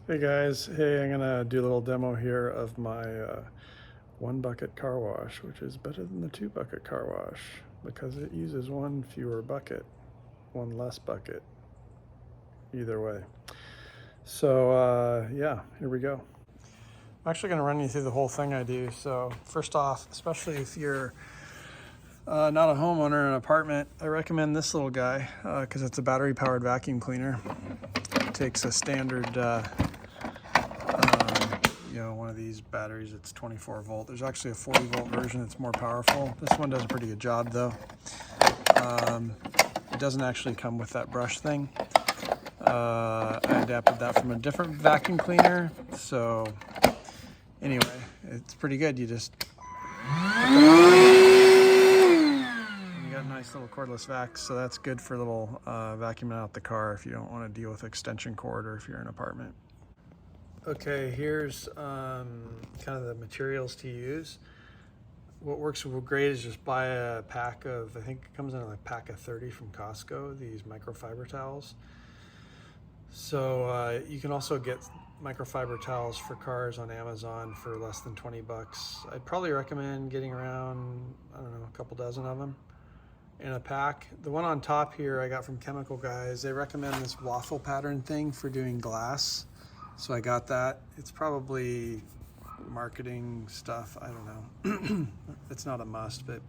Hey guys, hey, I'm gonna do a little demo here of my one bucket car wash, which is better than the 2 bucket car wash because it uses one fewer bucket, one less bucket, either way. So yeah, here we go. I'm actually gonna run you through the whole thing I do. So first off, especially if you're not a homeowner in an apartment, I recommend this little guy because it's a battery powered vacuum cleaner. It takes a standard one of these batteries. It's 24 volt. There's actually a 40 volt version that's more powerful. This one does a pretty good job though. It doesn't actually come with that brush thing. I adapted that from a different vacuum cleaner. So anyway, it's pretty good. You just you got a nice little cordless vac, so that's good for little vacuuming out the car if you don't want to deal with extension cord or if you're in an apartment. Okay, here's kind of the materials to use. What works great is just buy a pack of, I think it comes in a pack of 30 from Costco, these microfiber towels. So you can also get microfiber towels for cars on Amazon for less than 20 bucks. I'd probably recommend getting around, I don't know, a couple dozen of them in a pack. The one on top here I got from Chemical Guys. They recommend this waffle pattern thing for doing glass. So I got that. It's probably marketing stuff. I don't know. It's not a must, but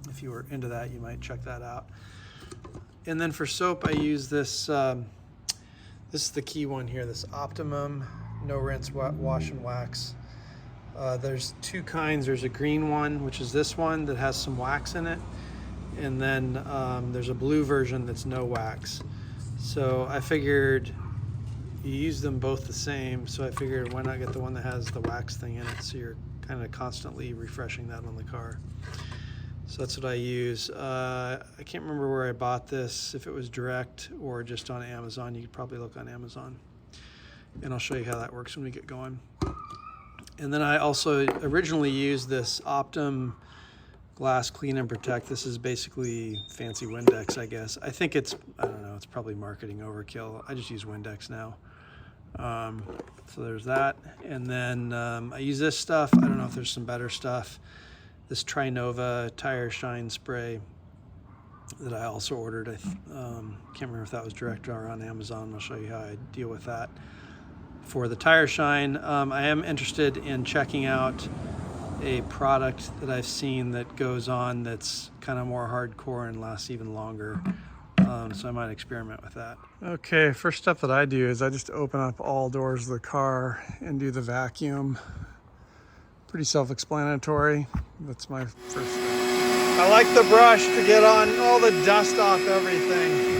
if you were into that, you might check that out. And then for soap, I use this. This is the key one here. This Optimum No Rinse Wash and Wax. There's two kinds. There's a green one, which is this one that has some wax in it, and then there's a blue version that's no wax. So I figured you use them both the same, so I figured why not get the one that has the wax thing in it, so you're kind of constantly refreshing that on the car. So that's what I use. I can't remember where I bought this, if it was direct or just on Amazon. You could probably look on Amazon, and I'll show you how that works when we get going. And then I also originally used this Optum Glass Clean and Protect. This is basically fancy Windex, I guess. I think it's, I don't know, it's probably marketing overkill. I just use Windex now. So there's that. And then I use this stuff. I don't know if there's some better stuff. This Trinova tire shine spray that I also ordered. I can't remember if that was direct or on Amazon. I'll show you how I deal with that. For the tire shine, I am interested in checking out a product that I've seen that goes on that's kind of more hardcore and lasts even longer. So I might experiment with that. Okay, first step that I do is I just open up all doors of the car and do the vacuum. Pretty self-explanatory. That's my first step. I like the brush to get on all the dust off everything.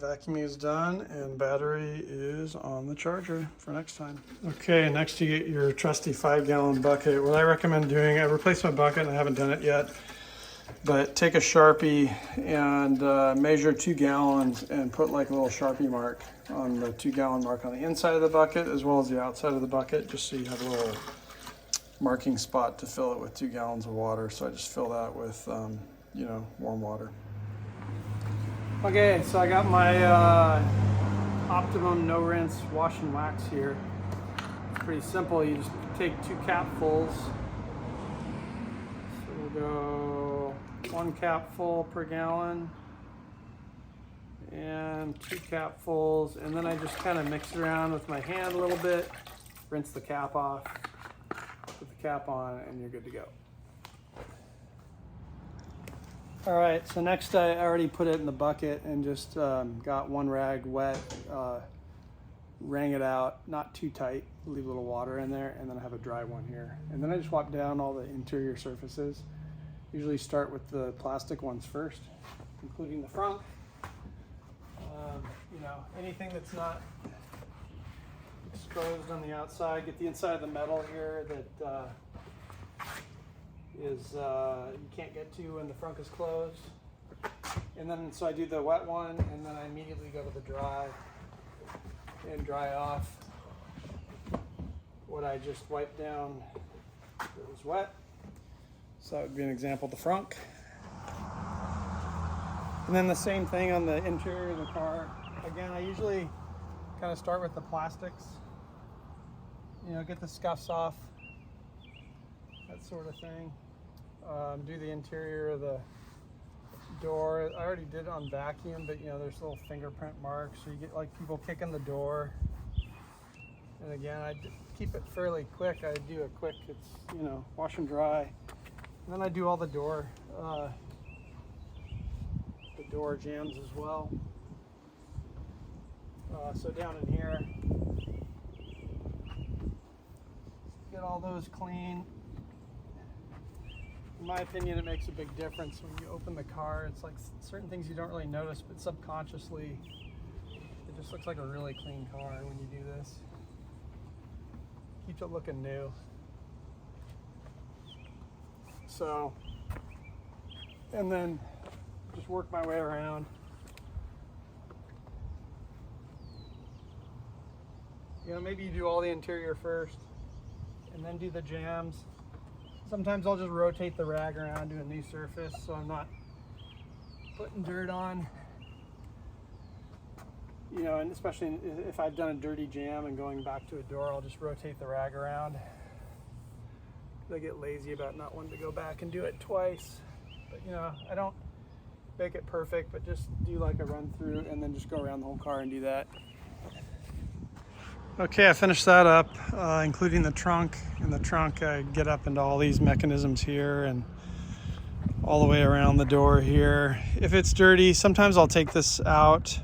Vacuuming is done and battery is on the charger for next time. Okay, next you get your trusty 5-gallon bucket. What I recommend doing, I replaced my bucket and I haven't done it yet, but take a Sharpie and measure 2 gallons and put like a little Sharpie mark on the 2-gallon mark on the inside of the bucket as well as the outside of the bucket, just so you have a little marking spot to fill it with 2 gallons of water. So I just fill that with warm water. Okay, so I got my Optimum No Rinse Wash and Wax here. It's pretty simple. You just take 2 capfuls. So we'll go 1 capful per gallon and 2 capfuls, and then I just kind of mix it around with my hand a little bit, rinse the cap off, put the cap on, and you're good to go. All right, so next I already put it in the bucket and just got 1 rag wet, wrang it out, not too tight, leave a little water in there, and then I have a dry one here. And then I just wipe down all the interior surfaces. Usually start with the plastic ones first, including the front. Anything that's not exposed on the outside, get the inside of the metal here that you can't get to when the front is closed. And then so I do the wet one and then I immediately go to the dry and dry off I just wipe down if it was wet. So that would be an example of the frunk. And then the same thing on the interior of the car. Again, I usually kind of start with the plastics. You know, get the scuffs off, that sort of thing. Do the interior of the door. I already did it on vacuum, but you know, there's little fingerprint marks. So you get like people kicking the door. And again, I keep it fairly quick. I do a quick, it's, you know, wash and dry. And then I do all the door jambs as well. So down in here, get all those clean. In my opinion, it makes a big difference when you open the car. It's like certain things you don't really notice, but subconsciously, it just looks like a really clean car when you do this. Keeps it looking new. So, and then just work my way around. You know, maybe you do all the interior first and then do the jambs. Sometimes I'll just rotate the rag around to a new surface so I'm not putting dirt on. You know, and especially if I've done a dirty jam and going back to a door, I'll just rotate the rag around. I get lazy about not wanting to go back and do it twice. But you know, I don't make it perfect, but just do like a run through and then just go around the whole car and do that. Okay, I finished that up, including the trunk. In the trunk, I get up into all these mechanisms here and all the way around the door here. If it's dirty, sometimes I'll take this out.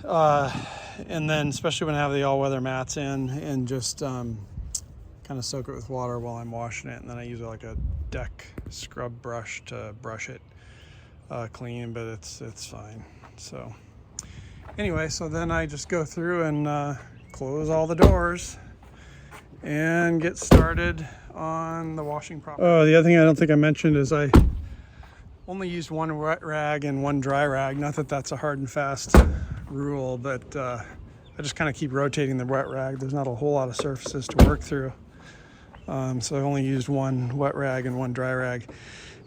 And then, especially when I have the all-weather mats in, and just kind of soak it with water while I'm washing it. And then I use like a deck scrub brush to brush it clean, but it's fine. So anyway, so then I just go through and close all the doors and get started on the washing process. Oh, the other thing I don't think I mentioned is I only used one wet rag and one dry rag. Not that that's a hard and fast rule, but I just kind of keep rotating the wet rag. There's not a whole lot of surfaces to work through. So I only used one wet rag and one dry rag.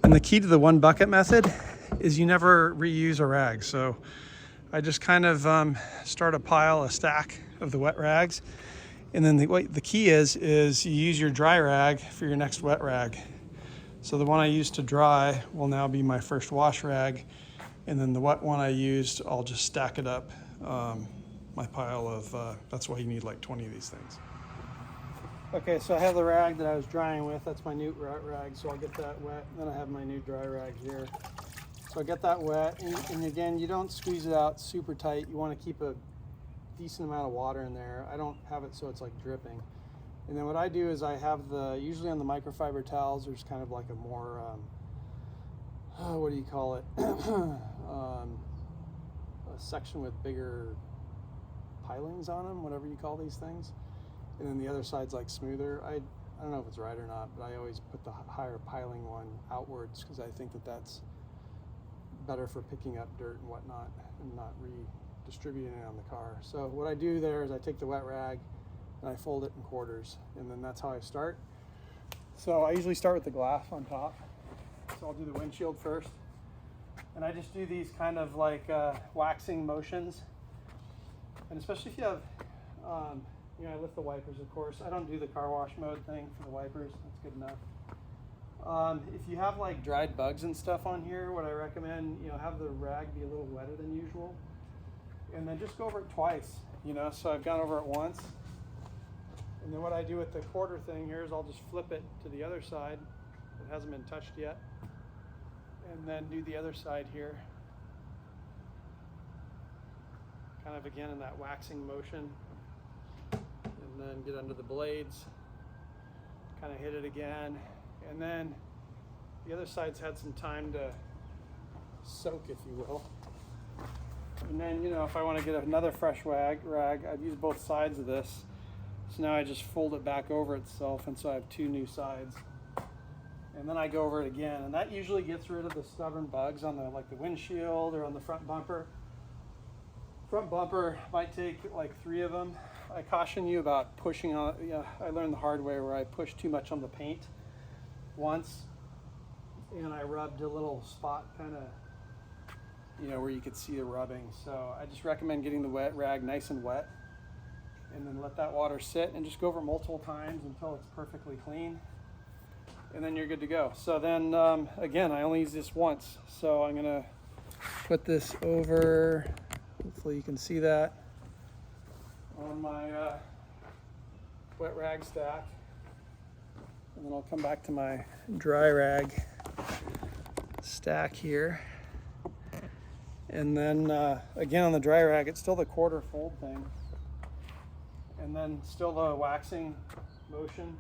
And the key to the one bucket method is you never reuse a rag. So I just kind of start a stack of the wet rags. And then the key is you use your dry rag for your next wet rag. So the one I used to dry will now be my first wash rag. And then the wet one I used, I'll just stack it up, my pile of, that's why you need like 20 of these things. Okay, so I have the rag that I was drying with. That's my new rag, so I'll get that wet. Then I have my new dry rag here. So I get that wet, and again, you don't squeeze it out super tight. You want to keep a decent amount of water in there. I don't have it so it's like dripping. And then what I do is I have usually on the microfiber towels, there's kind of like a more, what do you call it? A section with bigger pilings on them, whatever you call these things. And then the other side's like smoother. I don't know if it's right or not, but I always put the higher piling one outwards because I think that that's better for picking up dirt and whatnot and not redistributing it on the car. So what I do there is I take the wet rag and I fold it in quarters, and then that's how I start. So I usually start with the glass on top. So I'll do the windshield first. And I just do these kind of like waxing motions. And especially if you have, you know, I lift the wipers, of course. I don't do the car wash mode thing for the wipers. That's good enough. If you have like dried bugs and stuff on here, what I recommend, you know, have the rag be a little wetter than usual. And then just go over it twice, you know. So I've gone over it once. And then what I do with the quarter thing here is I'll just flip it to the other side that hasn't been touched yet. And then do the other side here. Kind of again in that waxing motion. And then get under the blades. Kind of hit it again. And then the other side's had some time to soak, if you will. And then, you know, if I want to get another fresh rag, I've used both sides of this. So now I just fold it back over itself, and so I have two new sides. And then I go over it again, and that usually gets rid of the stubborn bugs on the windshield or on the front bumper. Front bumper might take like 3 of them. I caution you about pushing on. I learned the hard way where I pushed too much on the paint once, and I rubbed a little spot kind of, where you could see the rubbing. So I just recommend getting the wet rag nice and wet, and then let that water sit and just go over it multiple times until it's perfectly clean, and then you're good to go. So then again, I only use this once, so I'm gonna put this over, hopefully you can see that, on my wet rag stack, and then I'll come back to my dry rag stack here, and then again on the dry rag it's still the quarter fold thing, and then still the waxing motion,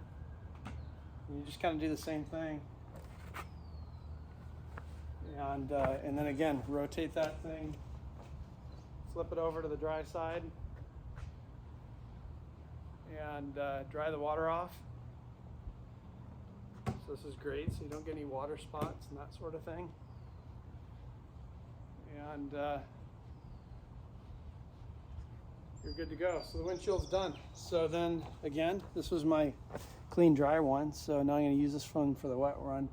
and you just kind of do the same thing, and then again rotate that thing, flip it over to the dry side, and dry the water off. So this is great, so you don't get any water spots and that sort of thing. And you're good to go. So the windshield's done. So then again, this was my clean dry one. So now I'm going to use this one for the wet run,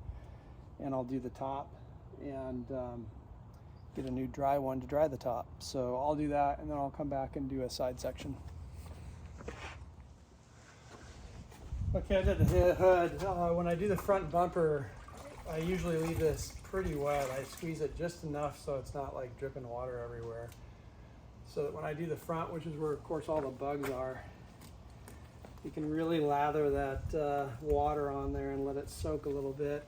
and I'll do the top and get a new dry one to dry the top. So I'll do that, and then I'll come back and do a side section. Okay, I did the hood. When I do the front bumper, I usually leave this pretty wet. I squeeze it just enough so it's not like dripping water everywhere. So that when I do the front, which is where of course all the bugs are, you can really lather that water on there and let it soak a little bit.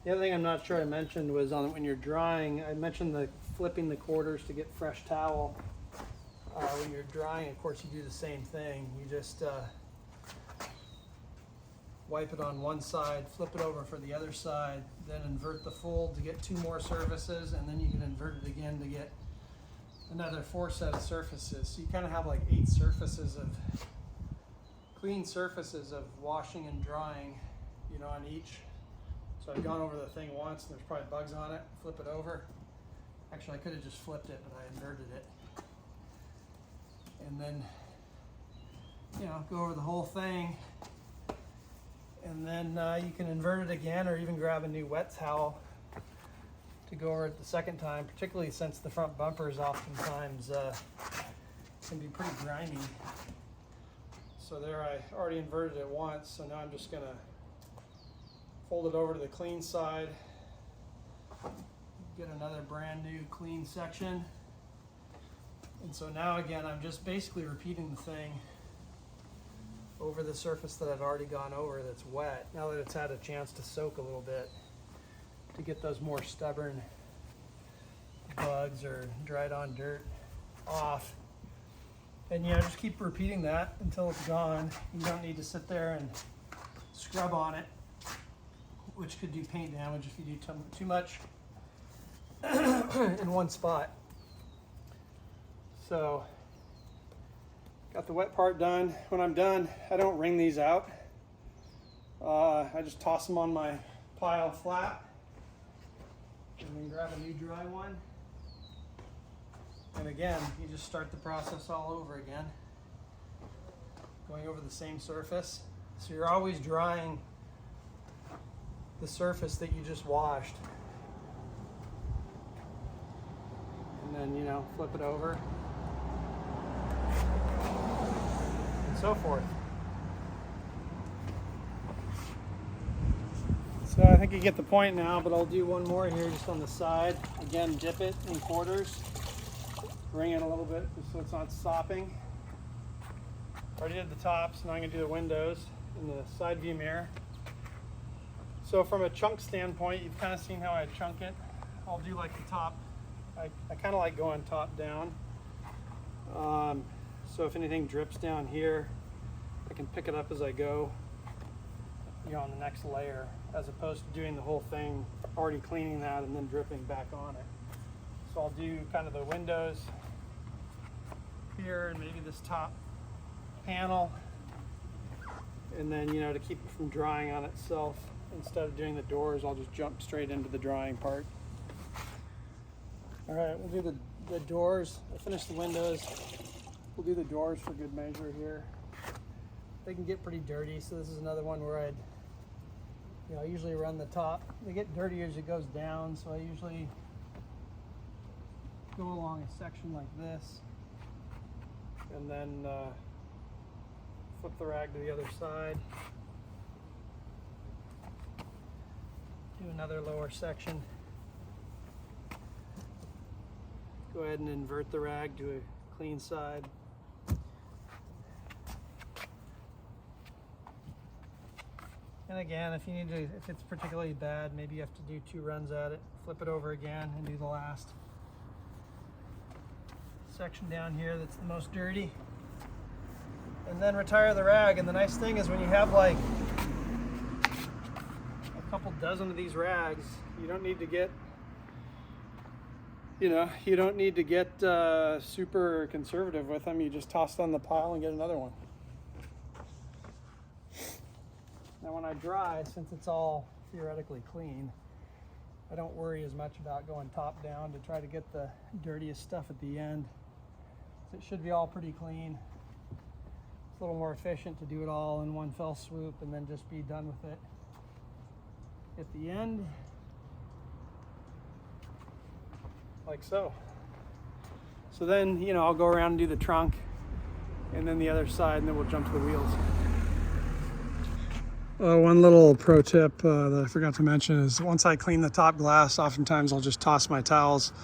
The other thing I'm not sure I mentioned was when you're drying, I mentioned the flipping the quarters to get fresh towel. When you're drying, of course, you do the same thing. You just wipe it on one side, flip it over for the other side, then invert the fold to get 2 more surfaces, and then you can invert it again to get another 4 set of surfaces. So you kind of have like 8 surfaces of clean surfaces of washing and drying, on each. So I've gone over the thing once and there's probably bugs on it, flip it over. Actually, I could have just flipped it, but I inverted it. And then, go over the whole thing. And then you can invert it again, or even grab a new wet towel to go over it the second time, particularly since the front bumpers oftentimes can be pretty grimy. So there, I already inverted it once, so now I'm just gonna fold it over to the clean side, get another brand new clean section. And so now again, I'm just basically repeating the thing over the surface that I've already gone over that's wet, now that it's had a chance to soak a little bit, to get those more stubborn bugs or dried on dirt off. And just keep repeating that until it's gone. You don't need to sit there and scrub on it, which could do paint damage if you do too much in one spot. So got the wet part done. When I'm done, I don't wring these out. I just toss them on my pile flat, and then grab a new dry one. And again, you just start the process all over again, going over the same surface. So you're always drying the surface that you just washed. And then, flip it over. So forth. So I think you get the point now, but I'll do one more here just on the side. Again, dip it in quarters, bring it a little bit just so it's not sopping. Already did the tops, now I'm going to do the windows and the side view mirror. So from a chunk standpoint, you've kind of seen how I chunk it. I'll do like the top. I kind of like going top down. So if anything drips down here, I can pick it up as I go, on the next layer, as opposed to doing the whole thing, already cleaning that and then dripping back on it. So I'll do kind of the windows here and maybe this top panel, and then, to keep it from drying on itself, instead of doing the doors, I'll just jump straight into the drying part. All right, we'll do the doors. I finished the windows. We'll do the doors for good measure here. They can get pretty dirty, so this is another one where I usually run the top. They get dirtier as it goes down, so I usually go along a section like this, and then flip the rag to the other side. Do another lower section. Go ahead and invert the rag to a clean side. And again, if it's particularly bad, maybe you have to do 2 runs at it, flip it over again and do the last section down here that's the most dirty. And then retire the rag. And the nice thing is when you have like a couple dozen of these rags, you don't need to get super conservative with them. You just toss it on the pile and get another one. Now when I dry, since it's all theoretically clean, I don't worry as much about going top down to try to get the dirtiest stuff at the end. So it should be all pretty clean. It's a little more efficient to do it all in one fell swoop and then just be done with it at the end, like so. So then, I'll go around and do the trunk and then the other side, and then we'll jump to the wheels. One little pro tip that I forgot to mention is once I clean the top glass, oftentimes I'll just toss my towels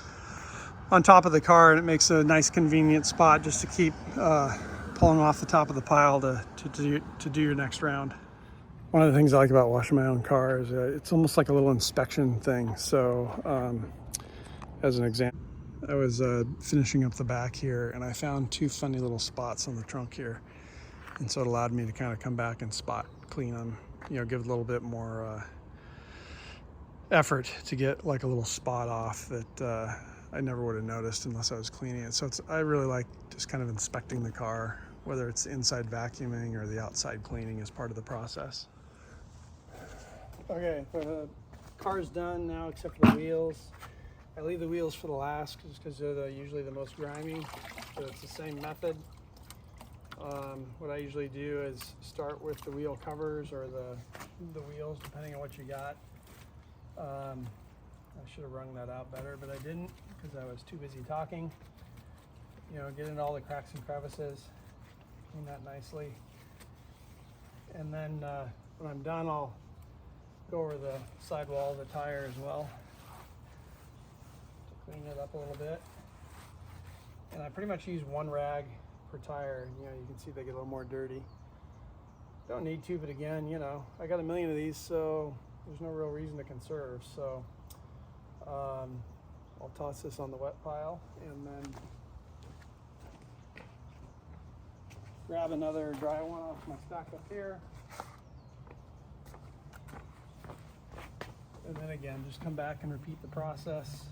on top of the car, and it makes a nice convenient spot just to keep pulling off the top of the pile to do your next round. One of the things I like about washing my own car is it's almost like a little inspection thing. So as an example, I was finishing up the back here and I found 2 funny little spots on the trunk here. And so it allowed me to kind of come back and spot clean them, give it a little bit more effort to get like a little spot off that I never would have noticed unless I was cleaning it. So I really like just kind of inspecting the car, whether it's inside vacuuming or the outside cleaning as part of the process. Okay, the car's done now except for the wheels. I leave the wheels for the last just because they're usually the most grimy, so it's the same method. What I usually do is start with the wheel covers or the wheels, depending on what you got. I should have wrung that out better, but I didn't because I was too busy talking. Get into all the cracks and crevices, clean that nicely. And then when I'm done, I'll go over the sidewall of the tire as well to clean it up a little bit. And I pretty much use 1 rag per tire. You can see they get a little more dirty. Don't need to, but again, I got a million of these, so there's no real reason to conserve. So I'll toss this on the wet pile and then grab another dry one off my stack up here. And then again, just come back and repeat the process.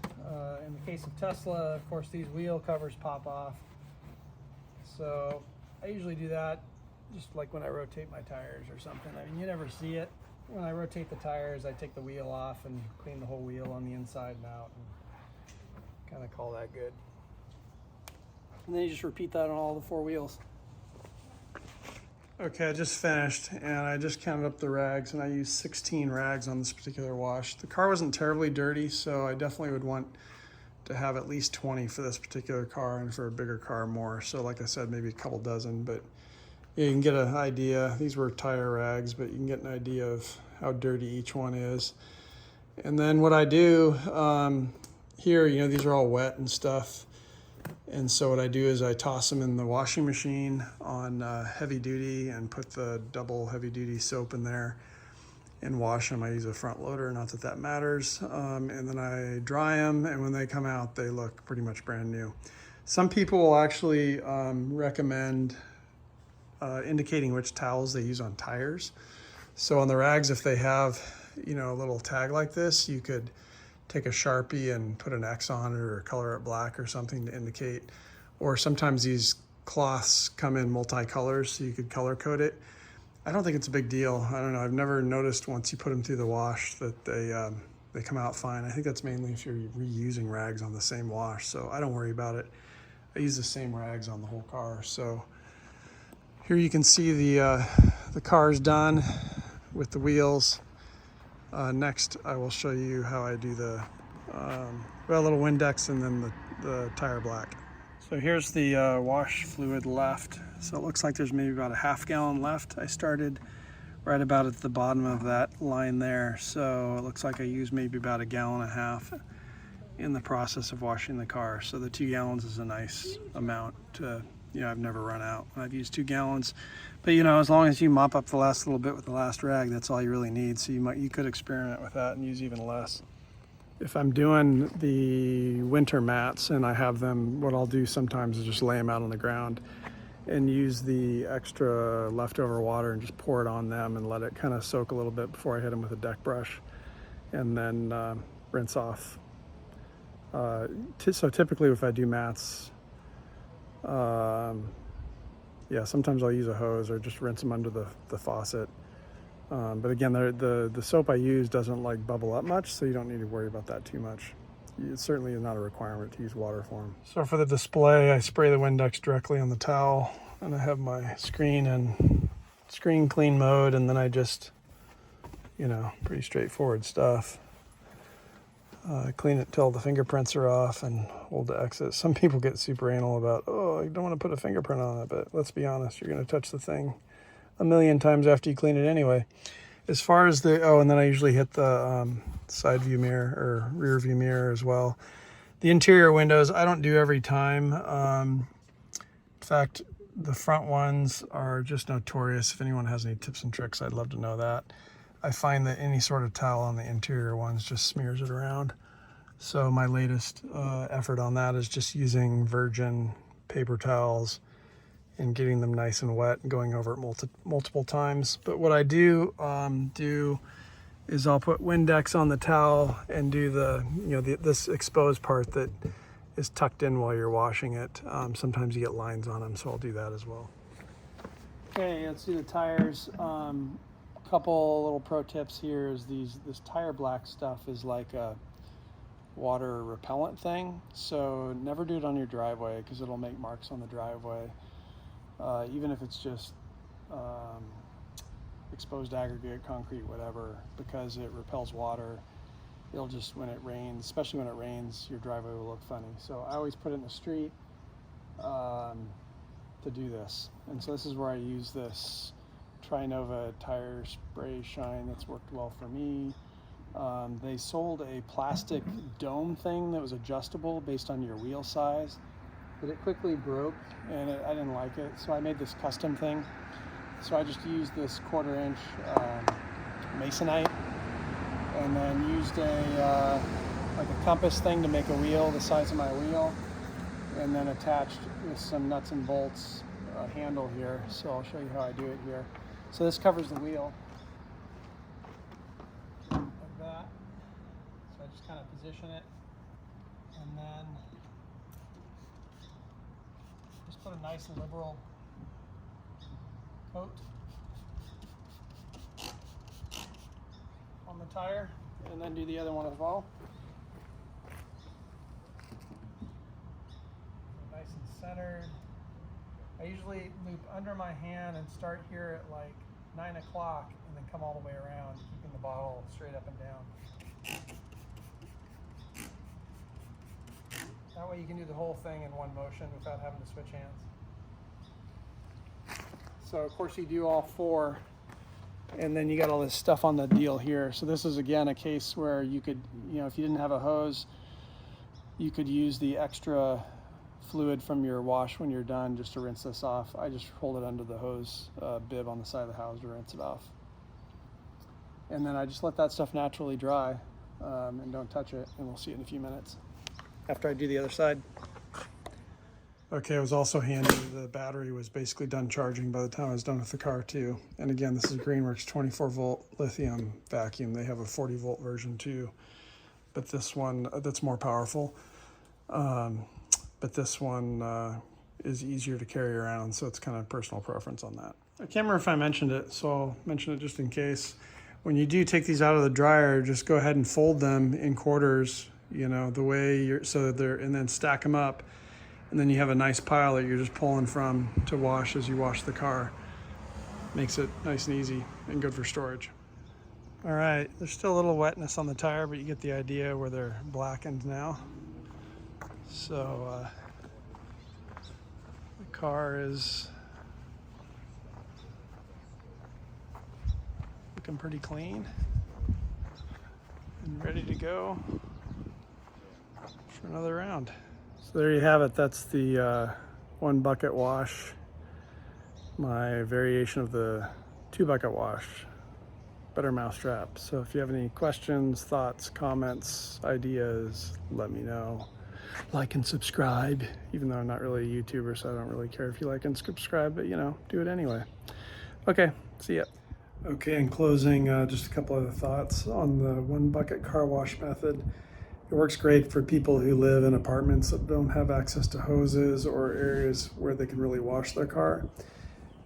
In the case of Tesla, of course, these wheel covers pop off. So I usually do that just like when I rotate my tires or something. I mean, you never see it. When I rotate the tires, I take the wheel off and clean the whole wheel on the inside and out and kind of call that good. And then you just repeat that on all the 4 wheels. Okay, I just finished and I just counted up the rags and I used 16 rags on this particular wash. The car wasn't terribly dirty, so I definitely would want to have at least 20 for this particular car, and for a bigger car more. So like I said, maybe a couple dozen, but yeah, you can get an idea. These were tire rags, but you can get an idea of how dirty each one is. And then what I do here, these are all wet and stuff. And so what I do is I toss them in the washing machine on heavy duty and put the double heavy duty soap in there and wash them. I use a front loader, not that that matters. And then I dry them, and when they come out, they look pretty much brand new. Some people will actually recommend indicating which towels they use on tires. So on the rags, if they have, a little tag like this, you could take a Sharpie and put an X on it or color it black or something to indicate. Or sometimes these cloths come in multicolors, so you could color code it. I don't think it's a big deal. I don't know. I've never noticed once you put them through the wash that they come out fine. I think that's mainly if you're reusing rags on the same wash, so I don't worry about it. I use the same rags on the whole car. So here you can see the car's done with the wheels. Next, I will show you how I do the a little Windex and then the tire black. So here's the wash fluid left. So it looks like there's maybe about a half gallon left. I started right about at the bottom of that line there. So it looks like I used maybe about 1.5 gallons in the process of washing the car. So the 2 gallons is a nice amount to, I've never run out. I've used 2 gallons, but as long as you mop up the last little bit with the last rag, that's all you really need. So you could experiment with that and use even less. If I'm doing the winter mats and I have them, what I'll do sometimes is just lay them out on the ground and use the extra leftover water and just pour it on them and let it kind of soak a little bit before I hit them with a deck brush, and then rinse off. So typically if I do mats, sometimes I'll use a hose or just rinse them under the faucet. But again, the soap I use doesn't like bubble up much, so you don't need to worry about that too much. It certainly is not a requirement to use water for them. So for the display, I spray the Windex directly on the towel, and I have my screen in screen clean mode, and then I just, pretty straightforward stuff. Clean it till the fingerprints are off and hold the exit. Some people get super anal about, I don't want to put a fingerprint on it, but let's be honest, you're going to touch the thing 1,000,000 times after you clean it anyway. As far as and then I usually hit the side view mirror or rear view mirror as well. The interior windows, I don't do every time. In fact, the front ones are just notorious. If anyone has any tips and tricks, I'd love to know that. I find that any sort of towel on the interior ones just smears it around. So my latest effort on that is just using virgin paper towels and getting them nice and wet and going over it multiple times. But what I do is I'll put Windex on the towel and do this exposed part that is tucked in while you're washing it. Sometimes you get lines on them, so I'll do that as well. Okay, let's do the tires. Couple little pro tips here is this tire black stuff is like a water repellent thing, so never do it on your driveway because it'll make marks on the driveway, even if it's just exposed aggregate, concrete, whatever, because it repels water. It'll just, when it rains, especially when it rains, your driveway will look funny. So I always put it in the street to do this. And so this is where I use this Trinova tire spray shine that's worked well for me. They sold a plastic dome thing that was adjustable based on your wheel size, but it quickly broke and I didn't like it. So I made this custom thing. So I just used this 1/4 inch Masonite and then used a compass thing to make a wheel the size of my wheel, and then attached with some nuts and bolts a handle here. So I'll show you how I do it here. So this covers the wheel like that. So I just kind of position it and then just put a nice liberal coat on the tire, and then do the other one as well. Nice and centered. I usually loop under my hand and start here at like 9 o'clock and then come all the way around, keeping the bottle straight up and down. That way you can do the whole thing in one motion without having to switch hands. So of course you do all 4, and then you got all this stuff on the deal here. So this is again a case where you could, if you didn't have a hose, you could use the extra fluid from your wash when you're done just to rinse this off. I just hold it under the hose bib on the side of the house to rinse it off. And then I just let that stuff naturally dry and don't touch it, and we'll see it in a few minutes after I do the other side. Okay, it was also handy. The battery was basically done charging by the time I was done with the car too. And again, this is Greenworks 24 volt lithium vacuum. They have a 40 volt version too, but this one that's more powerful. But this one is easier to carry around, so it's kind of personal preference on that. I can't remember if I mentioned it, so I'll mention it just in case. When you do take these out of the dryer, just go ahead and fold them in quarters, the way so they're, and then stack them up. And then you have a nice pile that you're just pulling from to wash as you wash the car. Makes it nice and easy and good for storage. All right, there's still a little wetness on the tire, but you get the idea where they're blackened now. So the car is looking pretty clean and ready to go for another round. So there you have it. That's the 1 bucket wash, my variation of the 2 bucket wash, better mousetrap. So if you have any questions, thoughts, comments, ideas, let me know. Like and subscribe, even though I'm not really a YouTuber, so I don't really care if you like and subscribe, but you know, do it anyway. Okay, see ya. Okay, in closing, just a couple other thoughts on the 1 bucket car wash method. It works great for people who live in apartments that don't have access to hoses or areas where they can really wash their car.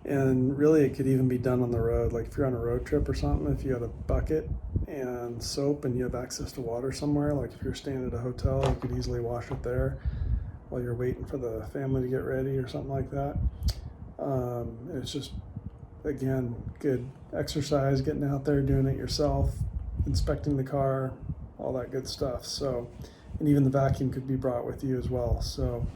And really, it could even be done on the road. Like if you're on a road trip or something, if you had a bucket and soap and you have access to water somewhere, like if you're staying at a hotel, you could easily wash it there while you're waiting for the family to get ready or something like that. It's just, again, good exercise, getting out there, doing it yourself, inspecting the car, all that good stuff. So, and even the vacuum could be brought with you as well. So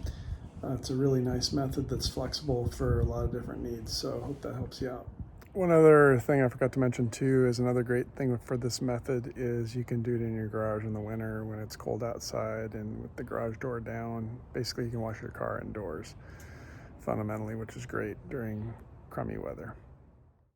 it's a really nice method that's flexible for a lot of different needs. So I hope that helps you out. One other thing I forgot to mention too is another great thing for this method is you can do it in your garage in the winter when it's cold outside and with the garage door down. Basically, you can wash your car indoors fundamentally, which is great during crummy weather.